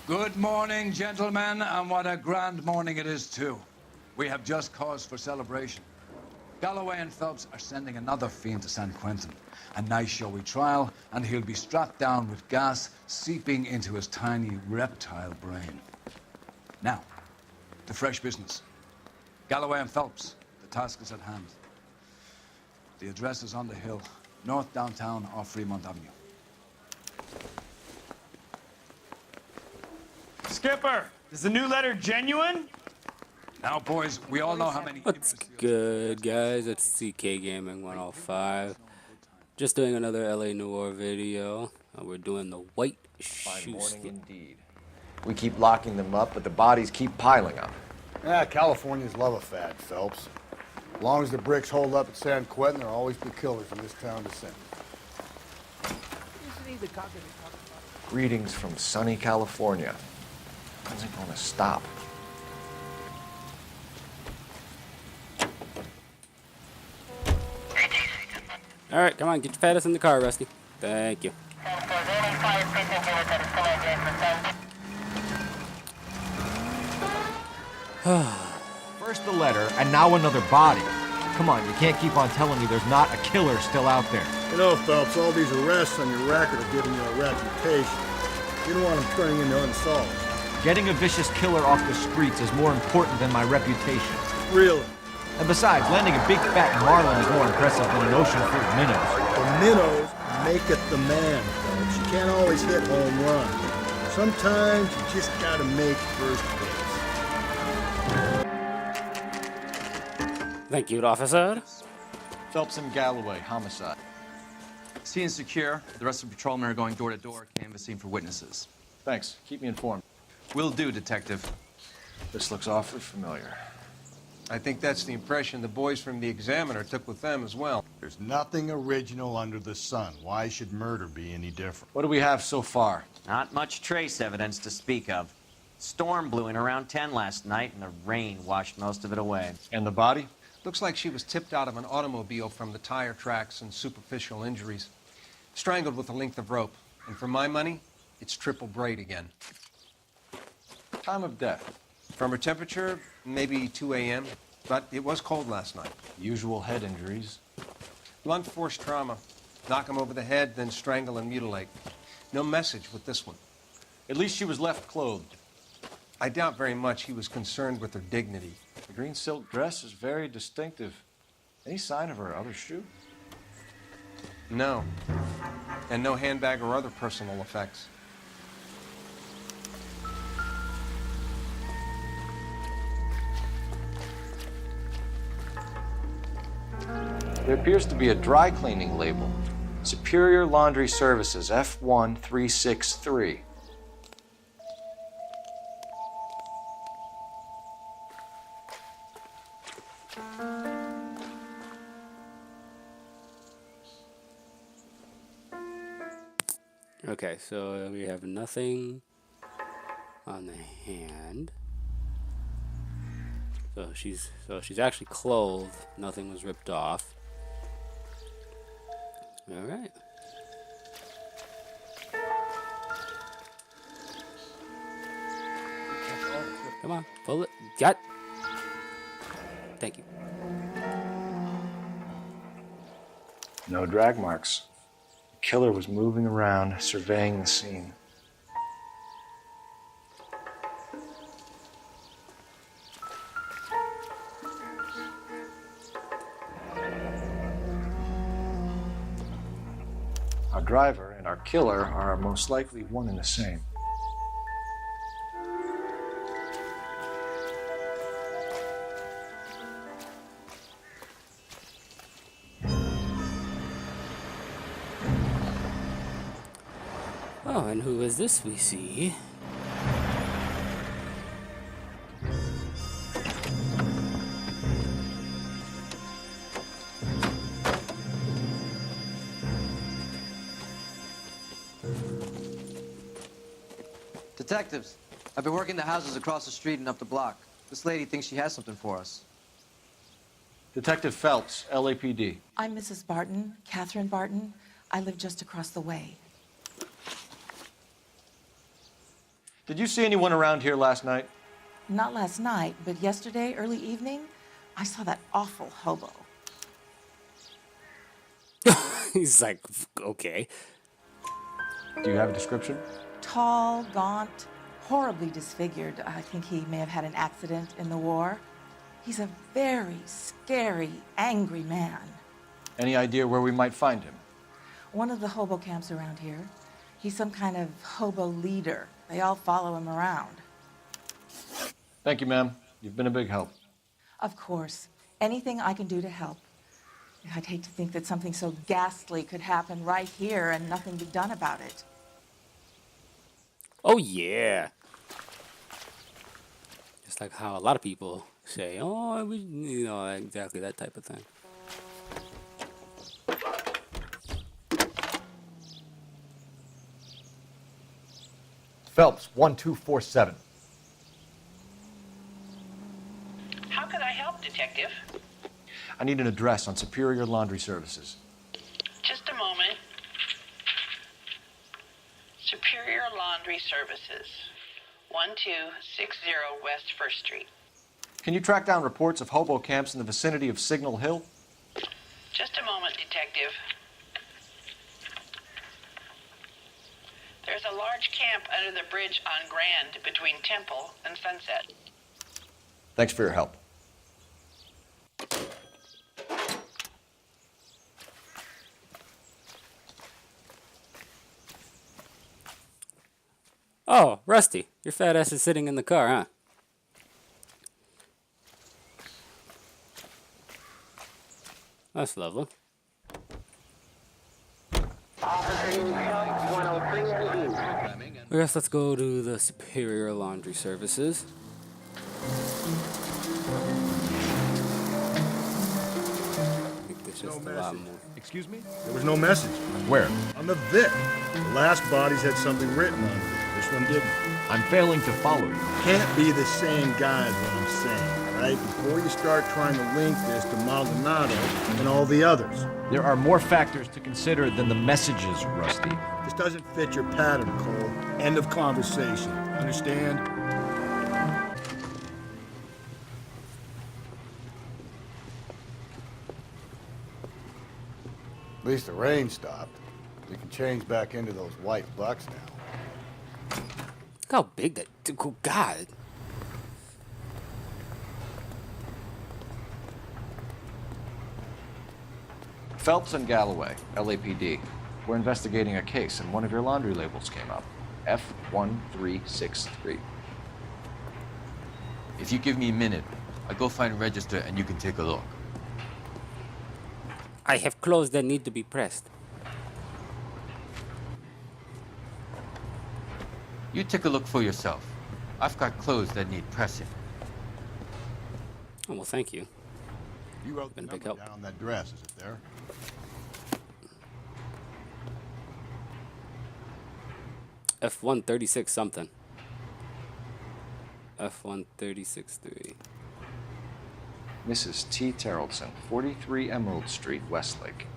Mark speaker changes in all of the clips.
Speaker 1: Good morning, gentlemen, and what a grand morning it is, too. We have just cause for celebration. Galloway and Phelps are sending another fiend to San Quentin. A nice showy trial, and he'll be strapped down with gas seeping into his tiny reptile brain. Now, to fresh business. Galloway and Phelps, the task is at hand. The address is on the hill, north downtown off Fremont Avenue.
Speaker 2: Skipper, is the new letter genuine?
Speaker 1: Now, boys, we all know how many...
Speaker 3: What's good, guys? It's CK Gaming 105. Just doing another LA Noire video. We're doing the white shoe skin.
Speaker 4: Indeed. We keep locking them up, but the bodies keep piling up.
Speaker 5: Yeah, Californians love a fad, Phelps. As long as the bricks hold up at San Quentin, there'll always be killers in this town to send.
Speaker 4: Greetings from sunny California. When's it going to stop?
Speaker 3: All right, come on, get your fat ass in the car, Rusty. Thank you.
Speaker 4: First the letter, and now another body. Come on, you can't keep on telling me there's not a killer still out there.
Speaker 5: You know, Phelps, all these arrests on your record are giving you a reputation. You don't want them turning into unsolved.
Speaker 4: Getting a vicious killer off the streets is more important than my reputation.
Speaker 5: Really?
Speaker 4: And besides, landing a big fat marlin is more impressive than an ocean full of minnows.
Speaker 5: The minnows make it the man, Phelps. You can't always hit home runs. Sometimes you just gotta make first base.
Speaker 3: Thank you, officer.
Speaker 4: Phelps and Galloway, homicide.
Speaker 6: Scene is secure. The rest of the patrolmen are going door to door, canvassing for witnesses.
Speaker 4: Thanks. Keep me informed.
Speaker 6: Will do, Detective.
Speaker 4: This looks awfully familiar.
Speaker 7: I think that's the impression the boys from the Examiner took with them as well.
Speaker 5: There's nothing original under the sun. Why should murder be any different?
Speaker 4: What do we have so far?
Speaker 8: Not much trace evidence to speak of. Storm blew in around 10 last night, and the rain washed most of it away.
Speaker 4: And the body?
Speaker 7: Looks like she was tipped out of an automobile from the tire tracks and superficial injuries. Strangled with a length of rope. And for my money, it's triple braid again.
Speaker 4: Time of death.
Speaker 7: From her temperature, maybe 2 a.m., but it was cold last night.
Speaker 4: Usual head injuries.
Speaker 7: Blunt force trauma. Knock him over the head, then strangle and mutilate. No message with this one.
Speaker 4: At least she was left clothed.
Speaker 7: I doubt very much he was concerned with her dignity.
Speaker 4: The green silk dress is very distinctive. Any sign of her other shoe?
Speaker 7: No. And no handbag or other personal effects.
Speaker 4: There appears to be a dry cleaning label. Superior Laundry Services, F1363.
Speaker 3: Okay, so we have nothing on the hand. So she's actually clothed. Nothing was ripped off. All right. Come on, pull it. Got. Thank you.
Speaker 4: No drag marks. The killer was moving around, surveying the scene. Our driver and our killer are most likely one and the same.
Speaker 3: Oh, and who is this we see?
Speaker 6: Detectives, I've been working the houses across the street and up the block. This lady thinks she has something for us.
Speaker 4: Detective Phelps, LAPD.
Speaker 9: I'm Mrs. Barton, Catherine Barton. I live just across the way.
Speaker 4: Did you see anyone around here last night?
Speaker 9: Not last night, but yesterday, early evening, I saw that awful hobo.
Speaker 3: He's like, okay.
Speaker 4: Do you have a description?
Speaker 9: Tall, gaunt, horribly disfigured. I think he may have had an accident in the war. He's a very scary, angry man.
Speaker 4: Any idea where we might find him?
Speaker 9: One of the hobo camps around here. He's some kind of hobo leader. They all follow him around.
Speaker 4: Thank you, ma'am. You've been a big help.
Speaker 9: Of course. Anything I can do to help. I'd hate to think that something so ghastly could happen right here and nothing be done about it.
Speaker 3: Oh, yeah. Just like how a lot of people say, oh, you know, exactly that type of thing.
Speaker 10: Phelps, 1247.
Speaker 11: How can I help, Detective?
Speaker 4: I need an address on Superior Laundry Services.
Speaker 11: Just a moment. Superior Laundry Services, 1260 West 1st Street.
Speaker 4: Can you track down reports of hobo camps in the vicinity of Signal Hill?
Speaker 11: Just a moment, Detective. There's a large camp under the bridge on Grand between Temple and Sunset.
Speaker 4: Thanks for your help.
Speaker 3: Oh, Rusty, your fat ass is sitting in the car, huh? That's lovely. I guess let's go to the Superior Laundry Services. I think there's just a lot more.
Speaker 5: Excuse me? There was no message.
Speaker 10: Where?
Speaker 5: On the Vic. The last bodies had something written on it. This one didn't.
Speaker 10: I'm failing to follow you.
Speaker 5: Can't be the same guy is what I'm saying, right? Before you start trying to link this to Maldonado and all the others.
Speaker 10: There are more factors to consider than the messages, Rusty.
Speaker 5: This doesn't fit your pattern, Cole. End of conversation. Understand?
Speaker 12: At least the rain stopped. We can change back into those white bucks now.
Speaker 3: Look how big that... Oh, God.
Speaker 4: Phelps and Galloway, LAPD. We're investigating a case, and one of your laundry labels came up. F1363.
Speaker 13: If you give me a minute, I'll go find a register and you can take a look.
Speaker 3: I have clothes that need to be pressed.
Speaker 13: You take a look for yourself. I've got clothes that need pressing.
Speaker 3: Oh, well, thank you.
Speaker 12: You wrote the
Speaker 3: Been a big
Speaker 12: number
Speaker 3: help.
Speaker 12: down on that dress, is it there?
Speaker 3: F136 something. F1363.
Speaker 4: Mrs. T. Terrellson, 43 Emerald Street, Westlake.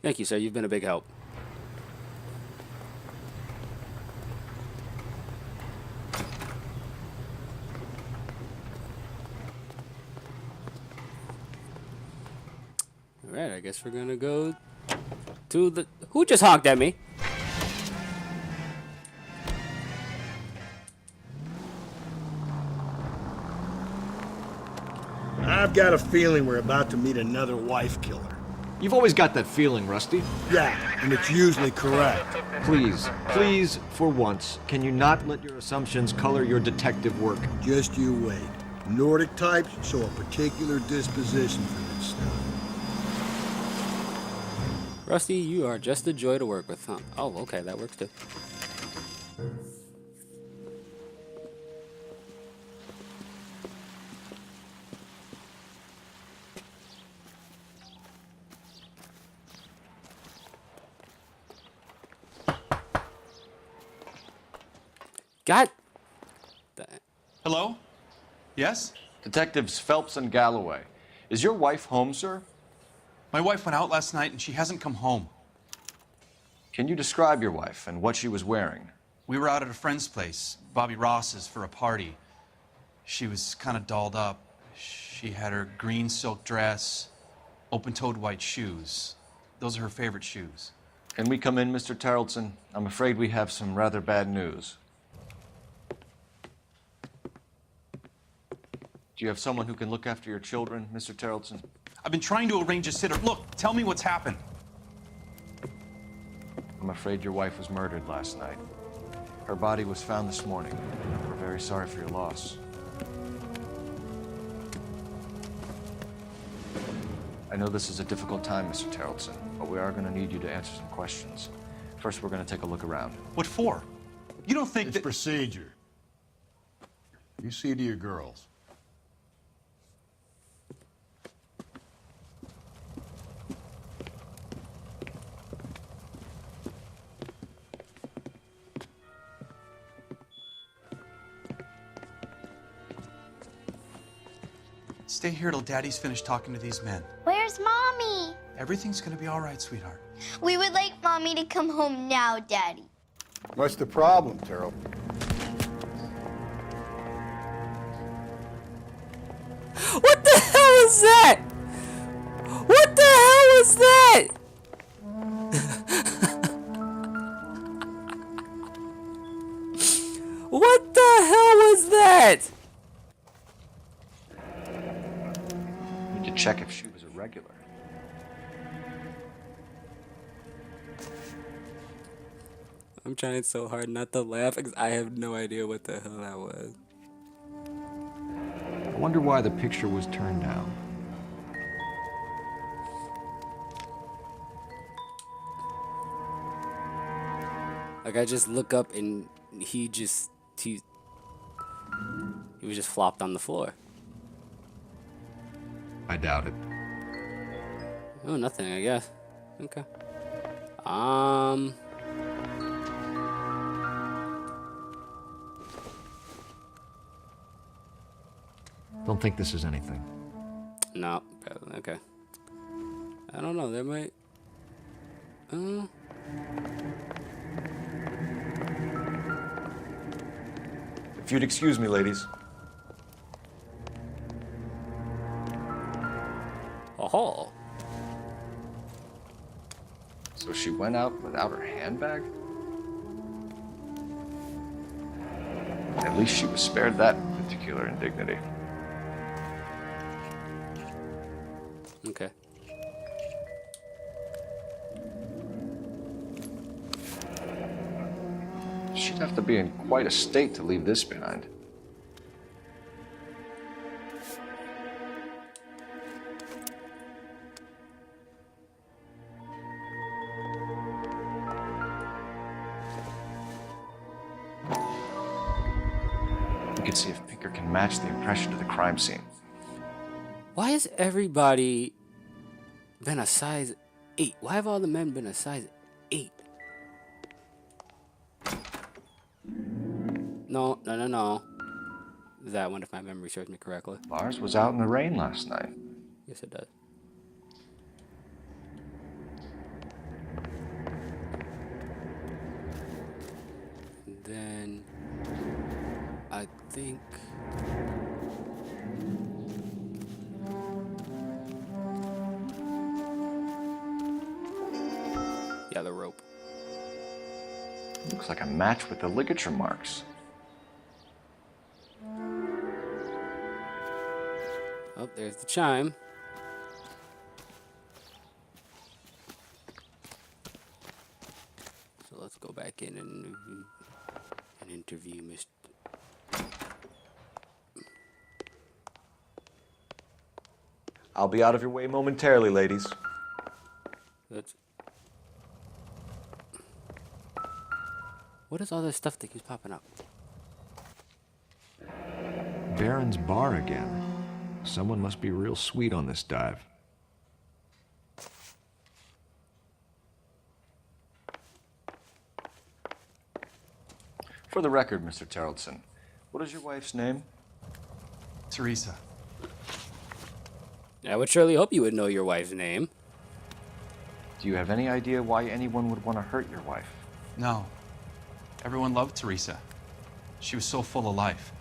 Speaker 3: Thank you, sir. You've been a big help. Alright, I guess we're gonna go to the... Who just honked at me?
Speaker 5: I've got a feeling we're about to meet another wife killer.
Speaker 10: You've always got that feeling, Rusty.
Speaker 5: Yeah, and it's usually correct.
Speaker 10: Please, for once, can you not let your assumptions color your detective work?
Speaker 5: Just you wait. Nordic types show a particular disposition for this stuff.
Speaker 3: Rusty, you are just a joy to work with, huh? Oh, okay, that works too. God.
Speaker 2: Hello? Yes?
Speaker 4: Detectives Phelps and Galloway. Is your wife home, sir?
Speaker 2: My wife went out last night and she hasn't come home.
Speaker 4: Can you describe your wife and what she was wearing?
Speaker 14: We were out at a friend's place, Bobby Ross's, for a party. She was kind of dolled up. She had her green silk dress, open-toed white shoes. Those are her favorite shoes.
Speaker 4: Can we come in, Mr. Tarleton? I'm afraid we have some rather bad news. Do you have someone who can look after your children, Mr. Tarleton?
Speaker 14: I've been trying to arrange a sitter. Look, tell me what's happened.
Speaker 4: I'm afraid your wife was murdered last night. Her body was found this morning. We're very sorry for your loss. I know this is a difficult time, Mr. Tarleton, but we are going to need you to answer some questions. First, we're going to take a look around.
Speaker 14: What for? You don't think
Speaker 12: It's
Speaker 14: that...
Speaker 12: procedure. You see to your girls.
Speaker 14: Stay here till Daddy's finished talking to these men.
Speaker 15: Where's Mommy?
Speaker 14: Everything's gonna be all right, sweetheart.
Speaker 15: We would like Mommy to come home now, Daddy.
Speaker 12: What's the problem, Terrell?
Speaker 3: What the hell is that? What the hell is that? What the hell was that?
Speaker 4: Need to check if she was a regular.
Speaker 3: I'm trying so hard not to laugh because I have no idea what the hell that was.
Speaker 10: I wonder why the picture was turned down.
Speaker 3: Like I just look up and he was just flopped on the floor.
Speaker 10: I doubt it.
Speaker 3: Oh, nothing, I guess. Okay.
Speaker 10: Don't think this is anything.
Speaker 3: No. Okay. I don't know. There might.
Speaker 4: If you'd excuse me, ladies.
Speaker 3: Oh.
Speaker 4: So she went out without her handbag? At least she was spared that particular indignity.
Speaker 3: Okay.
Speaker 4: She'd have to be in quite a state to leave this behind. We could see if Pinker can match the impression to the crime scene.
Speaker 3: Why has everybody been a size 8? Why have all the men been a size 8? No. That one, if my memory serves me correctly.
Speaker 4: Lars was out in the rain last night.
Speaker 3: Yes, it does. And then I think yeah, the rope.
Speaker 4: Looks like a match with the ligature marks.
Speaker 3: Oh, there's the chime. So let's go back in and interview Mr.
Speaker 4: I'll be out of your way momentarily, ladies.
Speaker 3: That's... What is all this stuff that keeps popping up?
Speaker 10: Baron's bar again. Someone must be real sweet on this dive.
Speaker 4: For the record, Mr. Tarleton, what is your wife's name?
Speaker 14: Teresa.
Speaker 3: I would surely hope you would know your wife's name.
Speaker 4: Do you have any idea why anyone would want to hurt your wife?
Speaker 14: No. Everyone loved Teresa. She was so full of life.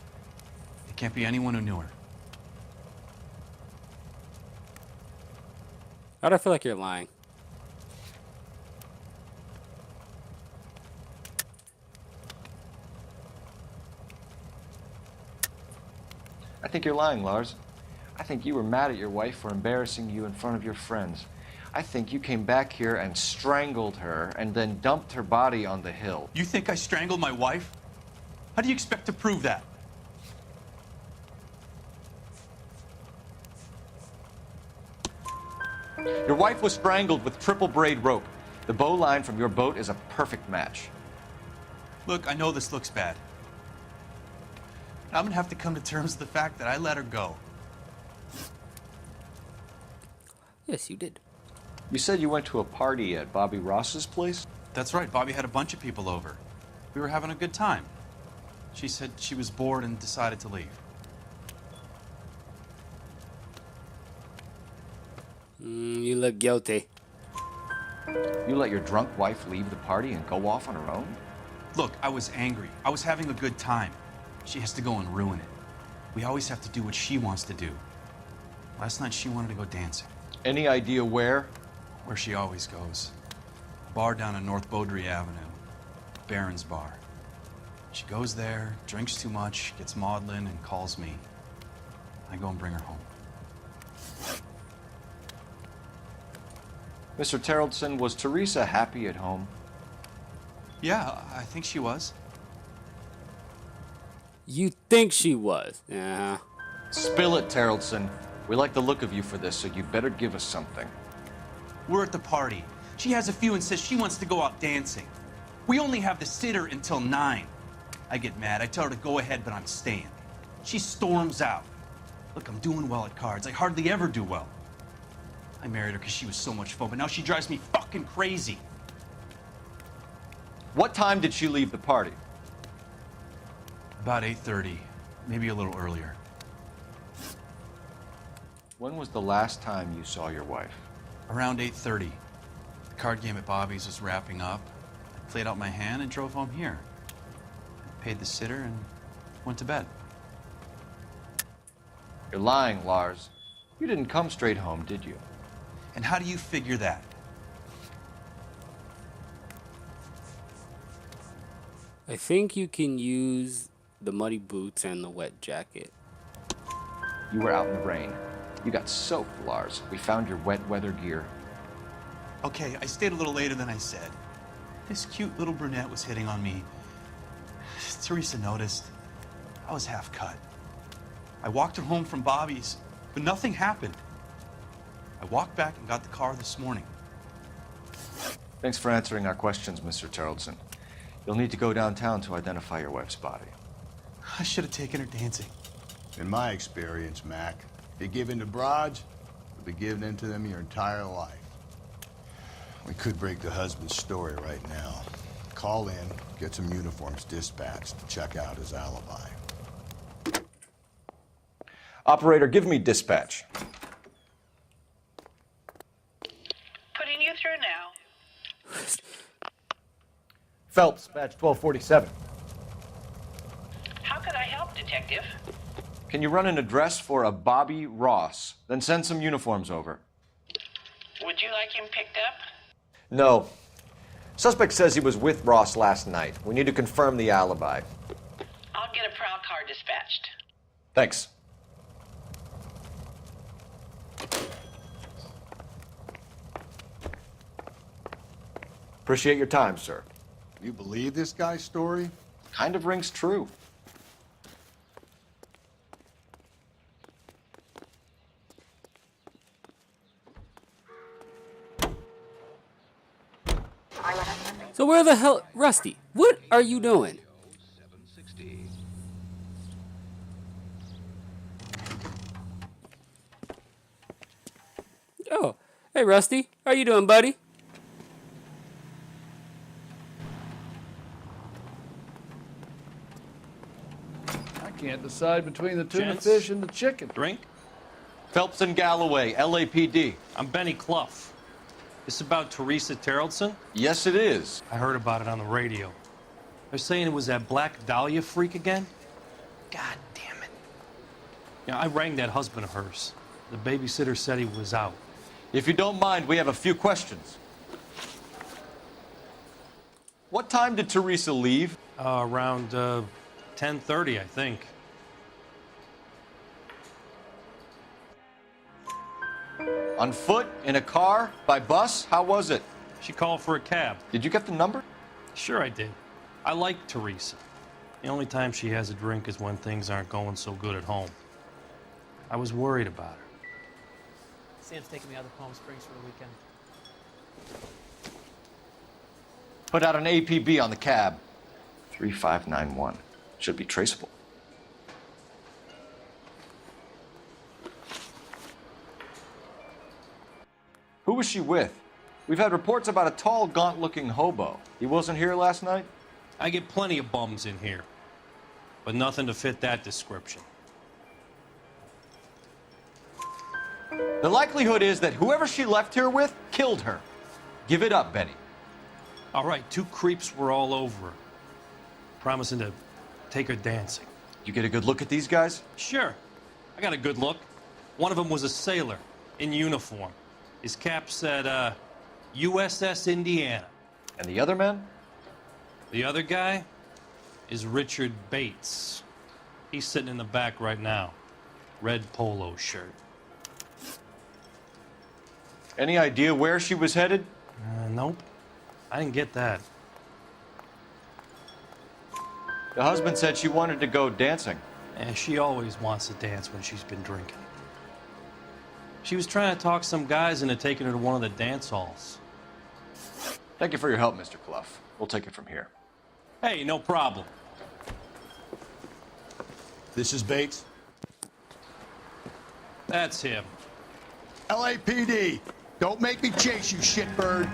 Speaker 14: It can't be anyone who knew her.
Speaker 3: How'd I feel like you're lying?
Speaker 4: I think you're lying, Lars. I think you were mad at your wife for embarrassing you in front of your friends. I think you came back here and strangled her and then dumped her body on the hill.
Speaker 14: You think I strangled my wife? How do you expect to prove that?
Speaker 4: Your wife was strangled with triple braid rope. The bow line from your boat is a perfect match.
Speaker 14: Look, I know this looks bad. I'm gonna have to come to terms with the fact that I let her go.
Speaker 3: Yes, you did.
Speaker 4: You said you went to a party at Bobby Ross's place?
Speaker 14: That's right, Bobby had a bunch of people over. We were having a good time. She said she was bored and decided to leave.
Speaker 3: You look guilty.
Speaker 4: You let your drunk wife leave the party and go off on her own?
Speaker 14: Look, I was angry. I was having a good time. She has to go and ruin it. We always have to do what she wants to do. Last night she wanted to go dancing.
Speaker 4: Any idea where?
Speaker 14: Where she always goes. A bar down on North Beaudry Avenue. Baron's Bar. She goes there, drinks too much, gets maudlin, and calls me. I go and bring her home.
Speaker 4: Mr. Terrellson, was Teresa happy at home?
Speaker 14: Yeah, I think she was.
Speaker 3: You think she was? Yeah.
Speaker 4: Spill it, Terrellson. We like the look of you for this, so you better give us something.
Speaker 14: We're at the party. She has a few and says she wants to go out dancing. We only have the sitter until 9. I get mad. I tell her to go ahead, but I'm staying. She storms out. Look, I'm doing well at cards. I hardly ever do well. I married her because she was so much fun, but now she drives me fucking crazy.
Speaker 4: What time did she leave the party?
Speaker 14: About 8:30, maybe a little earlier.
Speaker 4: When was the last time you saw your wife?
Speaker 14: Around 8:30. The card game at Bobby's was wrapping up. I played out my hand and drove home here. I paid the sitter and went to bed.
Speaker 4: You're lying, Lars. You didn't come straight home, did you?
Speaker 14: And how do you figure that?
Speaker 3: I think you can use the muddy boots and the wet jacket.
Speaker 4: You were out in the rain. You got soaked, Lars. We found your wet weather gear.
Speaker 14: Okay, I stayed a little later than I said. This cute little brunette was hitting on me. Teresa noticed. I was half cut. I walked her home from Bobby's, but nothing happened. I walked back and got the car this morning.
Speaker 4: Thanks for answering our questions, Mr. Terrellson. You'll need to go downtown to identify your wife's body.
Speaker 14: I should have taken her dancing.
Speaker 12: In my experience, Mac, if you give in to broads, you'll be giving in to them your entire life. We could break the husband's story right now. Call in, get some uniforms dispatched to check out his alibi.
Speaker 4: Operator, give me dispatch.
Speaker 11: Putting you through now.
Speaker 10: Phelps, badge 1247.
Speaker 11: How could I help, Detective?
Speaker 4: Can you run an address for a Bobby Ross? Then send some uniforms over.
Speaker 11: Would you like him picked up?
Speaker 10: No. Suspect says he was with Ross last night. We need to confirm the alibi.
Speaker 11: I'll get a prowl car dispatched.
Speaker 10: Thanks. Appreciate your time, sir.
Speaker 12: You believe this guy's story?
Speaker 4: Kind of rings true.
Speaker 3: So where the hell, Rusty? What are you doing? Oh, hey Rusty, how you doing, buddy?
Speaker 16: I can't decide between the tuna
Speaker 14: Gents?
Speaker 16: fish and the chicken.
Speaker 14: Drink?
Speaker 4: Phelps and Galloway, LAPD.
Speaker 2: I'm Benny Clough.
Speaker 17: This about Teresa Terrellson?
Speaker 10: Yes, it is.
Speaker 17: I heard about it on the radio. They're saying it was that Black Dahlia freak again? God damn it. Yeah, I rang that husband of hers. The babysitter said he was out.
Speaker 10: If you don't mind, we have a few questions. What time did Teresa leave?
Speaker 17: Around 10:30, I think.
Speaker 10: On foot? In a car? By bus? How was it?
Speaker 17: She called for a cab.
Speaker 10: Did you get the number?
Speaker 17: Sure I did. I like Teresa. The only time she has a drink is when things aren't going so good at home. I was worried about her.
Speaker 18: Sam's taking me out to Palm Springs for the weekend.
Speaker 10: Put out an APB on the cab. 3591. Should be traceable. Who was she with? We've had reports about a tall, gaunt-looking hobo. He wasn't here last night?
Speaker 17: I get plenty of bums in here, but nothing to fit that description.
Speaker 10: The likelihood is that whoever she left here with killed her. Give it up, Betty.
Speaker 17: All right, 2 creeps were all over her, promising to take her dancing.
Speaker 10: You get a good look at these guys?
Speaker 17: Sure. I got a good look. One of them was a sailor in uniform. His cap said, USS Indiana.
Speaker 10: And the other man?
Speaker 17: The other guy is Richard Bates. He's sitting in the back right now. Red polo shirt.
Speaker 10: Any idea where she was headed?
Speaker 17: Nope. I didn't get that.
Speaker 10: The husband said she wanted to go dancing.
Speaker 17: And she always wants to dance when she's been drinking. She was trying to talk some guys into taking her to one of the dance halls.
Speaker 10: Thank you for your help, Mr. Clough. We'll take it from here.
Speaker 17: Hey, no problem.
Speaker 12: This is Bates.
Speaker 17: That's him.
Speaker 12: LAPD, don't make me chase you, shitbird.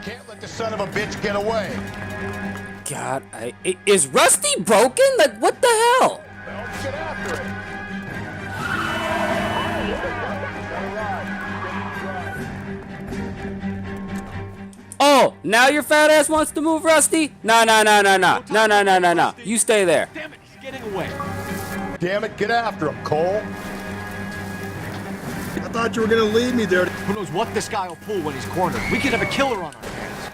Speaker 12: Can't let the son of a bitch get away.
Speaker 3: God, is Rusty broken? Like, what the hell?
Speaker 12: Well, get after it.
Speaker 3: Oh, now your fat ass wants to move, Rusty? No. You stay there.
Speaker 10: Damn it, he's getting away.
Speaker 12: Damn it, get after him, Cole.
Speaker 5: I thought you were gonna leave me there.
Speaker 10: Who knows what this guy will pull when he's cornered? We could have a killer on our hands.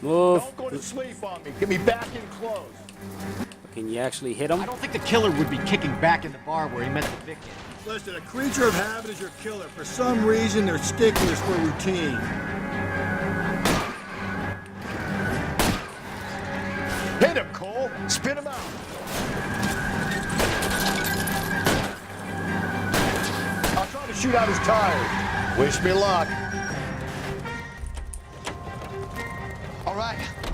Speaker 3: Move.
Speaker 12: Don't go to sleep on me. Get me back in close.
Speaker 3: Can you actually hit him?
Speaker 10: I don't think the killer would be kicking back in the bar where he met the victim.
Speaker 5: Listen, a creature of habit is your killer. For some reason, they're sticklers for routine.
Speaker 12: Hit him, Cole. Spin him out. I'll try to shoot out his tires. Wish me luck.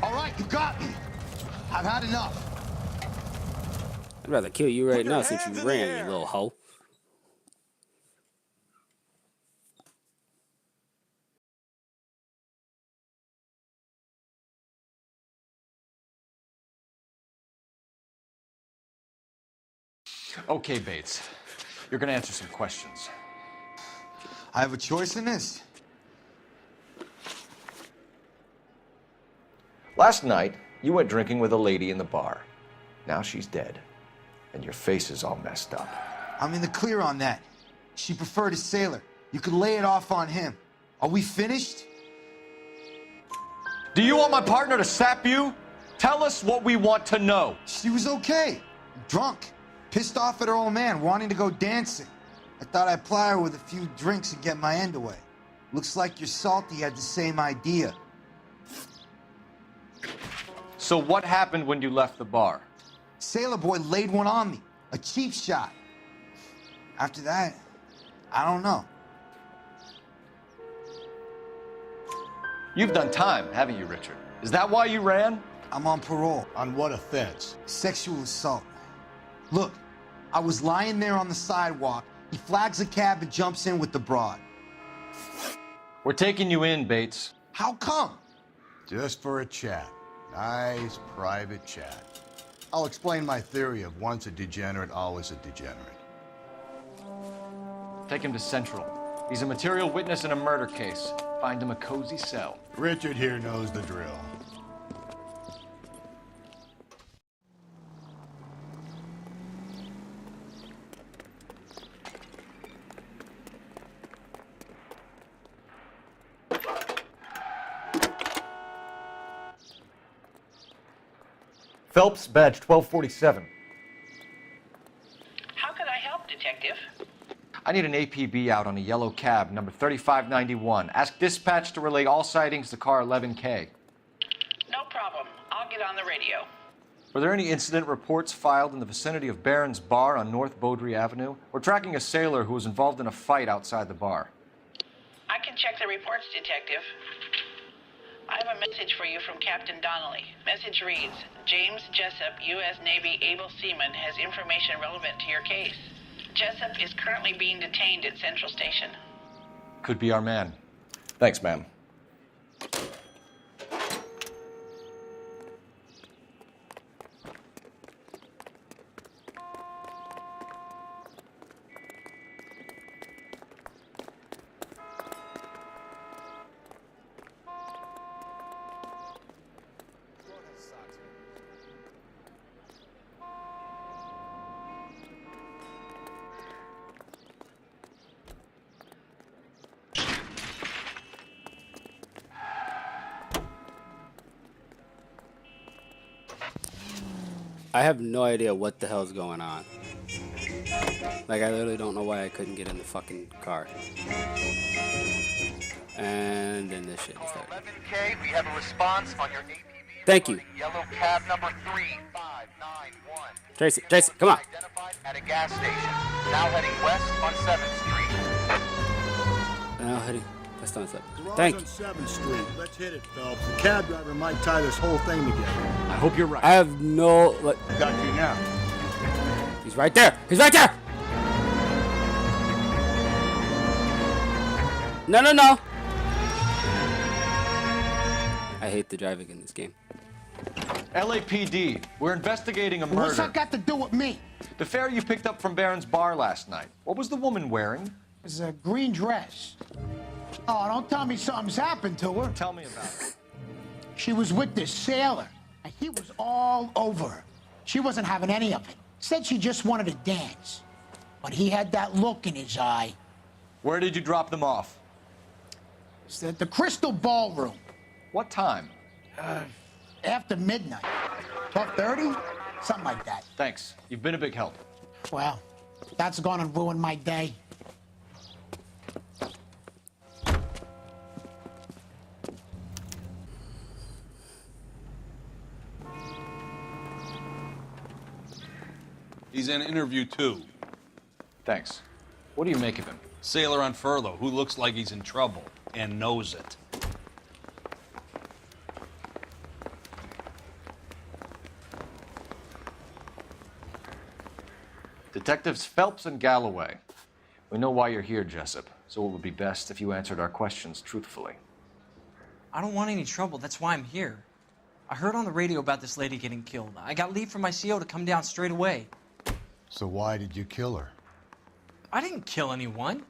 Speaker 12: All right, you got me. I've had enough.
Speaker 3: I'd rather kill you right now since you ran, you little hoe.
Speaker 10: Okay, Bates. You're gonna answer some questions.
Speaker 19: I have a choice in this.
Speaker 10: Last night, you went drinking with a lady in the bar. Now she's dead, and your face is all messed up.
Speaker 19: I'm in the clear on that. She preferred a sailor. You could lay it off on him. Are we finished?
Speaker 10: Do you want my partner to sap you? Tell us what we want to know.
Speaker 19: She was okay. Drunk. Pissed off at her old man, wanting to go dancing. I thought I'd ply her with a few drinks and get my end away. Looks like your Salty had the same idea.
Speaker 10: So what happened when you left the bar?
Speaker 19: Sailor boy laid one on me. A cheap shot. After that, I don't know.
Speaker 10: You've done time, haven't you, Richard? Is that why you ran?
Speaker 19: I'm on parole.
Speaker 12: On what offense?
Speaker 19: Sexual assault. Look, I was lying there on the sidewalk. He flags a cab and jumps in with the broad.
Speaker 10: We're taking you in, Bates.
Speaker 19: How come?
Speaker 12: Just for a chat. Nice private chat. I'll explain my theory of once a degenerate, always a degenerate.
Speaker 4: Take him to Central. He's a material witness in a murder case. Find him a cozy cell.
Speaker 12: Richard here knows the drill.
Speaker 4: Phelps, badge 1247.
Speaker 11: How could I help, Detective?
Speaker 4: I need an APB out on a yellow cab, number 3591. Ask dispatch to relay all sightings to car 11K.
Speaker 11: No problem. I'll get on the radio.
Speaker 4: Were there any incident reports filed in the vicinity of Barron's Bar on North Beaudry Avenue? We're tracking a sailor who was involved in a fight outside the bar.
Speaker 11: I can check the reports, Detective. I have a message for you from Captain Donnelly. Message reads, James Jessup, U.S. Navy able seaman, has information relevant to your case. Jessup is currently being detained at Central Station.
Speaker 4: Could be our man.
Speaker 10: Thanks, ma'am.
Speaker 3: I have no idea what the hell's going on. Like, I literally don't know why I couldn't get in the fucking car. And then this shit started.
Speaker 20: 11K, we have a response on your APB.
Speaker 3: Thank you.
Speaker 20: Yellow cab number 3591.
Speaker 3: Tracy, come on.
Speaker 20: Identified at a gas station. Now heading west on 7th Street.
Speaker 3: Now heading west on 7th.
Speaker 5: Garage
Speaker 3: Thank
Speaker 5: on
Speaker 3: you.
Speaker 5: 7th Street. Let's hit it, Phelps. The cab driver might tie this whole thing together.
Speaker 4: I hope you're right.
Speaker 3: I have no... Like,
Speaker 12: Got you now.
Speaker 3: he's right there. He's right there. No. I hate the driving in this game.
Speaker 4: LAPD, we're investigating a murder.
Speaker 19: What's that got to do with me?
Speaker 4: The fare you picked up from Barron's Bar last night. What was the woman wearing?
Speaker 19: It was a green dress. Oh, don't tell me something's happened to her.
Speaker 4: Tell me about it.
Speaker 19: She was with this sailor, and he was all over her. She wasn't having any of it. Said she just wanted to dance. But he had that look in his eye.
Speaker 4: Where did you drop them off?
Speaker 19: It's at the Crystal Ballroom.
Speaker 4: What time?
Speaker 19: After midnight. 12:30? Something like that.
Speaker 4: Thanks. You've been a big help.
Speaker 19: Well, that's gonna ruin my day.
Speaker 21: He's in interview 2.
Speaker 4: Thanks. What do you make of him?
Speaker 21: Sailor on furlough who looks like he's in trouble and knows it.
Speaker 4: Detectives Phelps and Galloway. We know why you're here, Jessup, so it would be best if you answered our questions truthfully.
Speaker 6: I don't want any trouble. That's why I'm here. I heard on the radio about this lady getting killed. I got leave from my CO to come down straight away.
Speaker 12: So why did you kill her?
Speaker 6: I didn't kill anyone.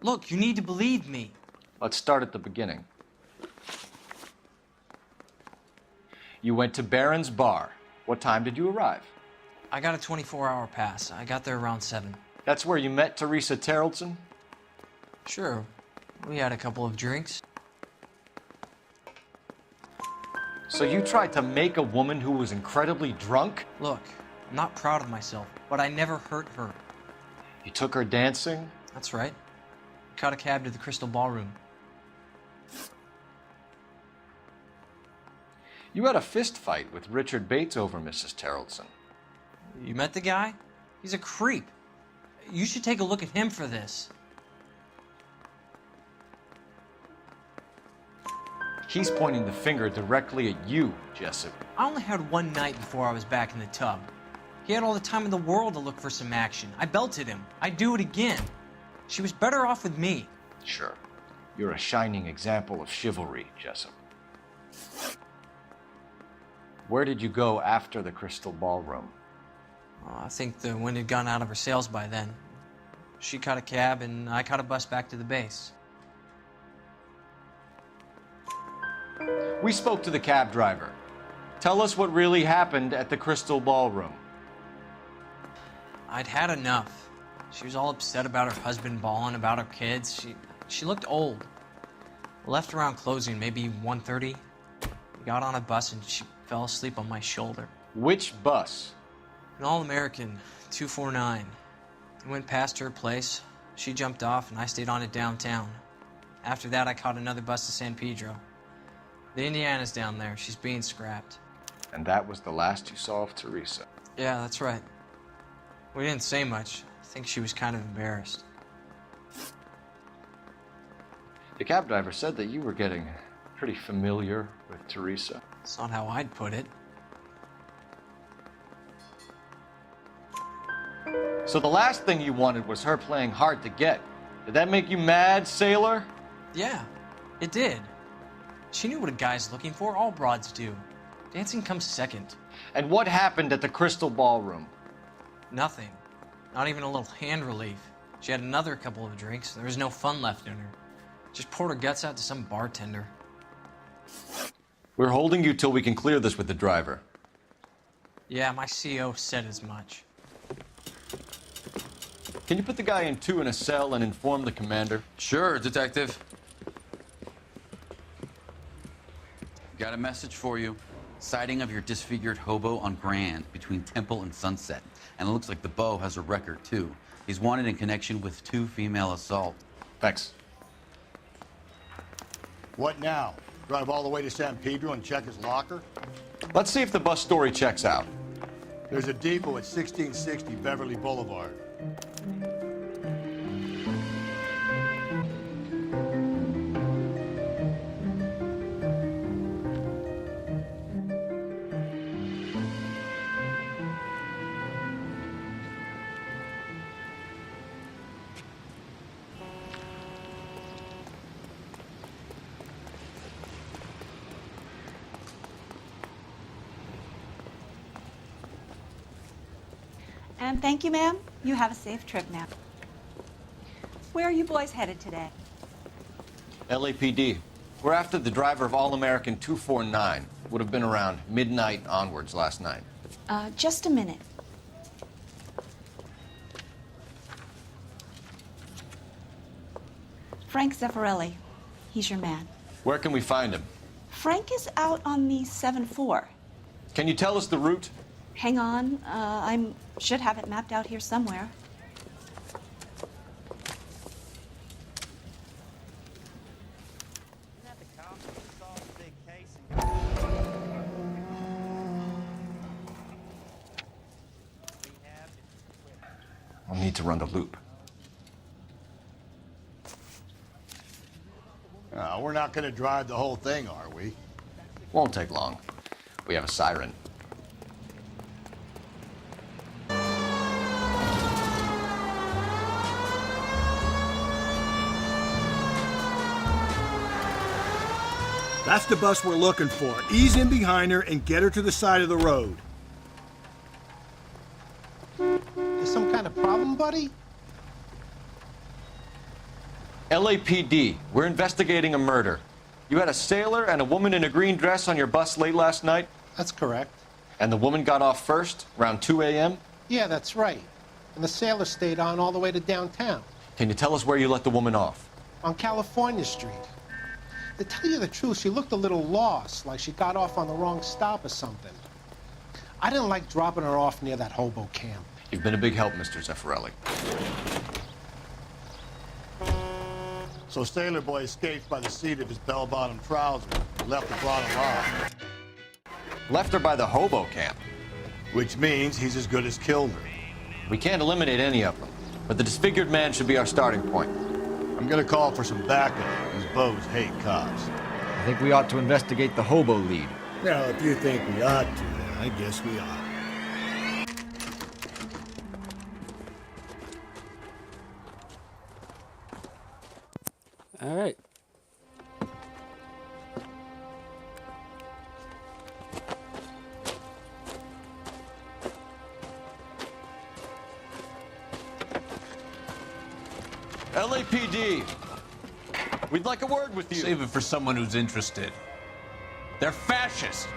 Speaker 6: Look, you need to believe me.
Speaker 4: Let's start at the beginning. You went to Barron's Bar. What time did you arrive?
Speaker 6: I got a 24-hour pass. I got there around 7.
Speaker 4: That's where you met Teresa Terrellson?
Speaker 6: Sure. We had a couple of drinks.
Speaker 4: So you tried to make a woman who was incredibly drunk?
Speaker 6: Look, I'm not proud of myself, but I never hurt her.
Speaker 4: You took her dancing?
Speaker 6: That's right. Caught a cab to the Crystal Ballroom.
Speaker 4: You had a fist fight with Richard Bates over Mrs. Terrellson.
Speaker 6: You met the guy? He's a creep. You should take a look at him for this.
Speaker 4: He's pointing the finger directly at you, Jessup.
Speaker 6: I only had one night before I was back in the tub. He had all the time in the world to look for some action. I belted him. I'd do it again. She was better off with me.
Speaker 4: Sure. You're a shining example of chivalry, Jessup. Where did you go after the Crystal Ballroom?
Speaker 6: I think the wind had gone out of her sails by then. She caught a cab, and I caught a bus back to the base.
Speaker 4: We spoke to the cab driver. Tell us what really happened at the Crystal Ballroom.
Speaker 6: I'd had enough. She was all upset about her husband bawling about her kids. She looked old. Left around closing, maybe 1:30. We got on a bus and she fell asleep on my shoulder.
Speaker 4: Which bus?
Speaker 6: An All-American 249. I went past her place. She jumped off and I stayed on it downtown. After that, I caught another bus to San Pedro. The Indiana's down there. She's being scrapped.
Speaker 4: And that was the last you saw of Teresa?
Speaker 6: Yeah, that's right. We didn't say much. I think she was kind of embarrassed.
Speaker 4: The cab driver said that you were getting pretty familiar with Teresa.
Speaker 6: It's not how I'd put it.
Speaker 4: So the last thing you wanted was her playing hard to get. Did that make you mad, sailor?
Speaker 6: Yeah, it did. She knew what a guy's looking for. All broads do. Dancing comes second.
Speaker 4: And what happened at the Crystal Ballroom?
Speaker 6: Nothing. Not even a little hand relief. She had another couple of drinks. There was no fun left in her. Just poured her guts out to some bartender.
Speaker 4: We're holding you till we can clear this with the driver.
Speaker 6: Yeah, my CO said as much.
Speaker 4: Can you put the guy in two in a cell and inform the commander?
Speaker 13: Sure, Detective. Got a message for you. Sighting of your disfigured hobo on Grand between Temple and Sunset. And it looks like the beau has a record, too. He's wanted in connection with 2 female assaults.
Speaker 4: Thanks.
Speaker 12: What now? Drive all the way to San Pedro and check his locker?
Speaker 4: Let's see if the bus story checks out.
Speaker 12: There's a depot at 1660 Beverly Boulevard.
Speaker 1: And thank you, ma'am. You have a safe trip now. Where are you boys headed today?
Speaker 4: LAPD. We're after the driver of All-American 249. Would have been around midnight onwards last night.
Speaker 1: Just a minute. Frank Zeffirelli. He's your man.
Speaker 4: Where can we find him?
Speaker 1: Frank is out on the 7-4.
Speaker 4: Can you tell us the route?
Speaker 1: Hang on. I should have it mapped out here somewhere.
Speaker 4: I'll need to run the loop.
Speaker 12: We're not going to drive the whole thing, are we?
Speaker 4: Won't take long. We have a siren.
Speaker 5: That's the bus we're looking for. Ease in behind her and get her to the side of the road.
Speaker 22: There's some kind of problem, buddy?
Speaker 4: LAPD, we're investigating a murder. You had a sailor and a woman in a green dress on your bus late last night?
Speaker 22: That's correct.
Speaker 4: And the woman got off first, around 2 a.m.?
Speaker 22: Yeah, that's right. And the sailor stayed on all the way to downtown.
Speaker 4: Can you tell us where you let the woman off?
Speaker 22: On California Street. To tell you the truth, she looked a little lost, like she got off on the wrong stop or something. I didn't like dropping her off near that hobo camp.
Speaker 4: You've been a big help, Mr. Zeffirelli.
Speaker 12: So Sailor Boy escaped by the seat of his bell-bottom trousers, left the brought alive.
Speaker 4: Left her by the hobo camp.
Speaker 12: Which means he's as good as killed her.
Speaker 4: We can't eliminate any of them, but the disfigured man should be our starting point.
Speaker 12: I'm gonna call for some backup. These bows hate cops.
Speaker 10: I think we ought to investigate the hobo lead.
Speaker 5: Now, if you think we ought to, then I guess we ought.
Speaker 3: All right.
Speaker 13: LAPD. We'd like a word with you.
Speaker 21: Save it for someone who's interested. They're fascists.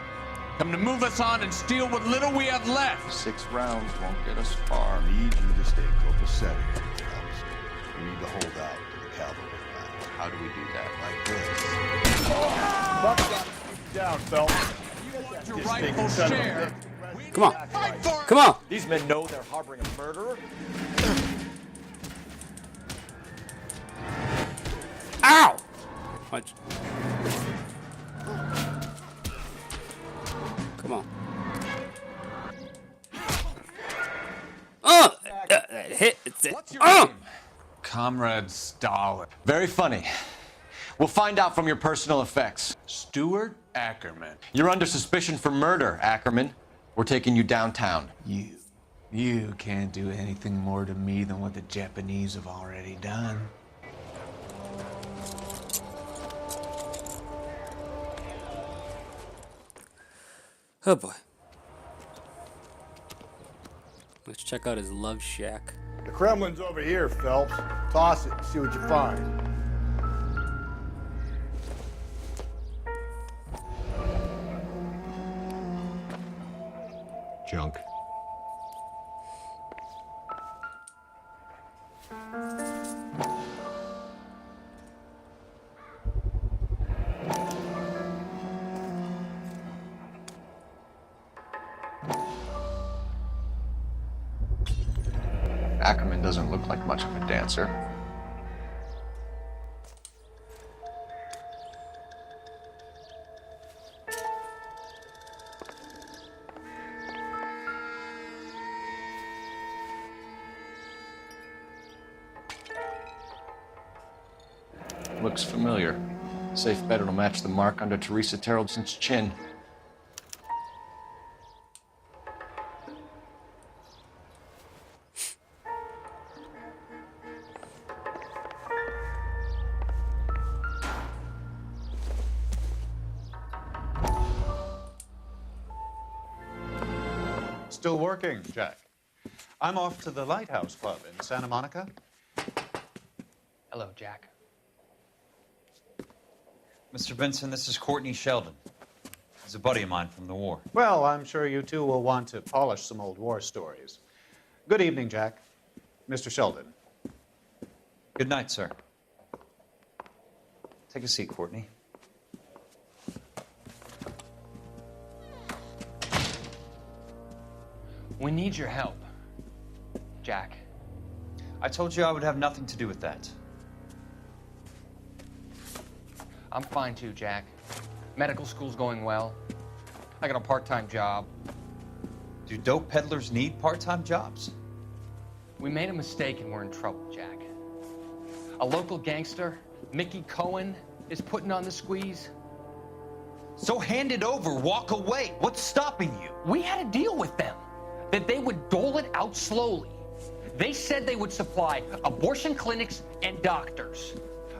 Speaker 21: Come to move us on and steal what little we have left.
Speaker 4: 6 rounds won't get us far.
Speaker 12: I need you to stay copacetic, Phelps. We need to hold out to the cavalry line.
Speaker 4: How do we do that?
Speaker 12: Like this.
Speaker 21: Down, Phelps. Your rightful share.
Speaker 3: Come on. Come on.
Speaker 10: These men know they're harboring a murderer.
Speaker 3: Ow! Punch. Come on. Hit. It's it.
Speaker 10: What's your name?
Speaker 21: Comrade Stalin.
Speaker 10: Very funny. We'll find out from your personal effects.
Speaker 21: Stuart Ackerman.
Speaker 10: You're under suspicion for murder, Ackerman. We're taking you downtown.
Speaker 14: You can't do anything more to me than what the Japanese have already done.
Speaker 3: Oh boy. Let's check out his love shack.
Speaker 12: The Kremlin's over here, Phelps. Toss it and see what you find.
Speaker 10: Junk.
Speaker 4: Ackerman doesn't look like much of a dancer. Looks familiar. Safe bet it'll match the mark under Teresa Terrelson's chin.
Speaker 7: Still working, Jack. I'm off to the Lighthouse Club in Santa Monica.
Speaker 18: Hello, Jack.
Speaker 13: Mr. Benson, this is Courtney Sheldon. He's a buddy of mine from the war.
Speaker 7: Well, I'm sure you two will want to polish some old war stories. Good evening, Jack. Mr. Sheldon.
Speaker 13: Good night, sir. Take a seat, Courtney.
Speaker 18: We need your help, Jack.
Speaker 13: I told you I would have nothing to do with that.
Speaker 18: I'm fine too, Jack. Medical school's going well. I got a part-time job.
Speaker 13: Do dope peddlers need part-time jobs?
Speaker 18: We made a mistake and we're in trouble, Jack. A local gangster, Mickey Cohen, is putting on the squeeze.
Speaker 13: So hand it over, walk away. What's stopping you?
Speaker 18: We had a deal with them that they would dole it out slowly. They said they would supply abortion clinics and doctors,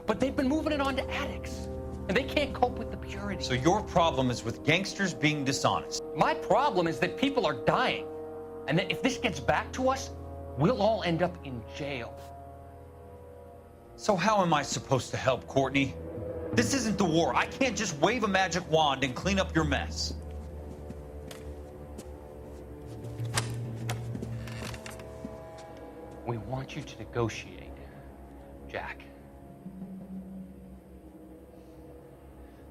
Speaker 18: but they've been moving it on to addicts, and they can't cope with the purity.
Speaker 13: So your problem is with gangsters being dishonest.
Speaker 18: My problem is that people are dying, and that if this gets back to us, we'll all end up in jail.
Speaker 13: So how am I supposed to help, Courtney? This isn't the war. I can't just wave a magic wand and clean up your mess.
Speaker 18: We want you to negotiate, Jack.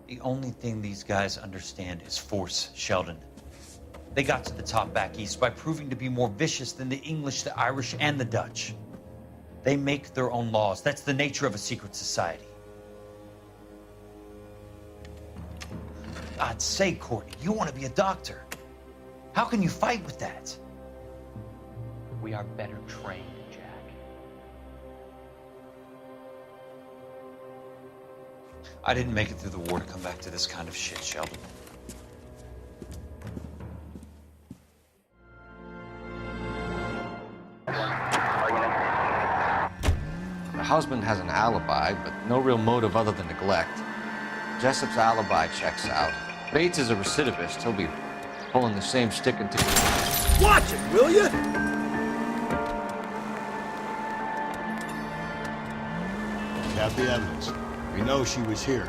Speaker 13: The only thing these guys understand is force, Sheldon. They got to the top back east by proving to be more vicious than the English, the Irish, and the Dutch. They make their own laws. That's the nature of a secret society. God's sake, Courtney, you want to be a doctor. How can you fight with that?
Speaker 18: We are better trained, Jack.
Speaker 13: I didn't make it through the war to come back to this kind of shit, Sheldon.
Speaker 4: The husband has an alibi, but no real motive other than neglect. Jessup's alibi checks out. Bates is a recidivist. He'll be pulling the same stick until...
Speaker 5: Watch it, will you?
Speaker 12: have the evidence. We know she was here.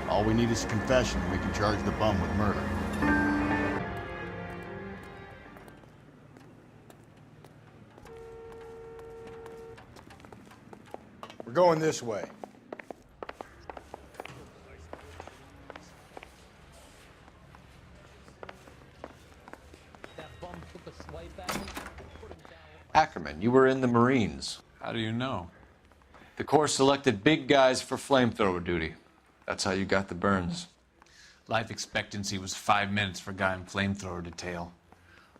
Speaker 12: All we need is a confession, and we can charge the bum with murder. We're going this way.
Speaker 4: Ackerman, you were in the Marines.
Speaker 21: How do you know?
Speaker 4: The Corps selected big guys for flamethrower duty. That's how you got the burns.
Speaker 21: Life expectancy was 5 minutes for a guy in flamethrower detail.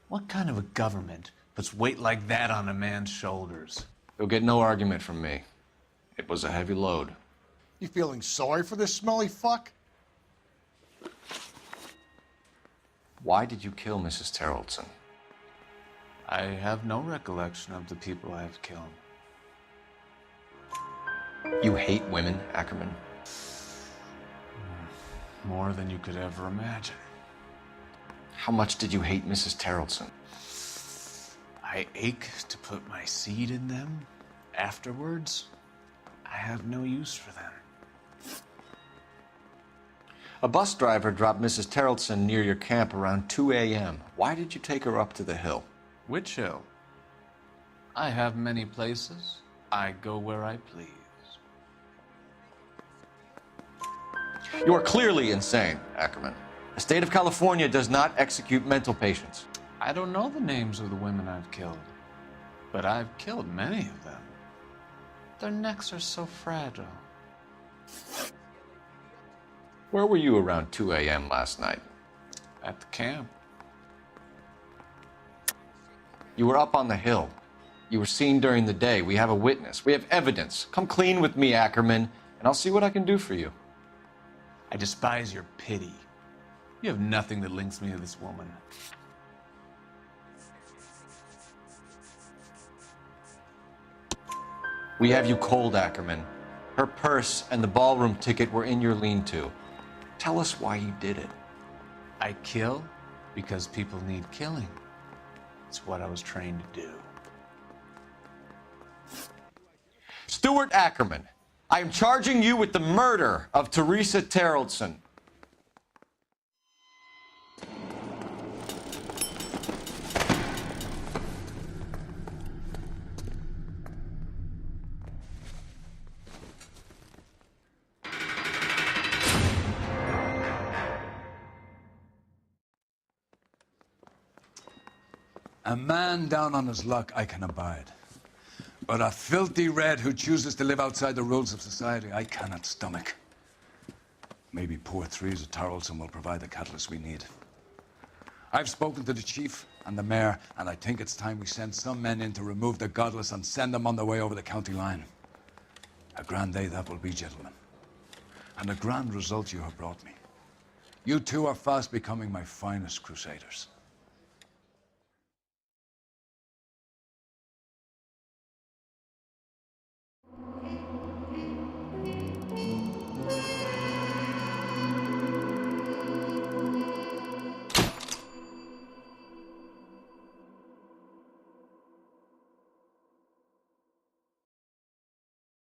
Speaker 21: What kind of a government puts weight like that on a man's shoulders?
Speaker 4: You'll get no argument from me. It was a heavy load.
Speaker 12: You feeling sorry for this smelly fuck?
Speaker 4: Why did you kill Mrs. Terrellson?
Speaker 21: I have no recollection of the people I have killed.
Speaker 4: You hate women, Ackerman?
Speaker 21: More than you could ever imagine.
Speaker 4: How much did you hate Mrs. Terrellson?
Speaker 21: I ache to put my seed in them. Afterwards, I have no use for them.
Speaker 4: A bus driver dropped Mrs. Terrellson near your camp around 2 a.m. Why did you take her up to the hill?
Speaker 21: Which hill? I have many places. I go where I please.
Speaker 4: You are clearly insane, Ackerman. The state of California does not execute mental patients.
Speaker 21: I don't know the names of the women I've killed, but I've killed many of them. Their necks are so fragile.
Speaker 4: Where were you around 2 a.m. last night?
Speaker 21: At the camp.
Speaker 4: You were up on the hill. You were seen during the day. We have a witness. We have evidence. Come clean with me, Ackerman, and I'll see what I can do for you.
Speaker 21: I despise your pity. You have nothing that links me to this woman.
Speaker 4: We have you cold, Ackerman. Her purse and the ballroom ticket were in your lean-to. Tell us why you did it.
Speaker 21: I kill because people need killing. It's what I was trained to do.
Speaker 4: Stuart Ackerman, I am charging you with the murder of Teresa Terrellson.
Speaker 8: A man down on his luck I can abide. But a filthy red who chooses to live outside the rules of society, I cannot stomach. Maybe poor Teresa Terrellson will provide the catalyst we need. I've spoken to the chief and the mayor, and I think it's time we send some men in to remove the godless and send them on their way over the county line. A grand day that will be, gentlemen. And a grand result you have brought me. You two are fast becoming my finest crusaders.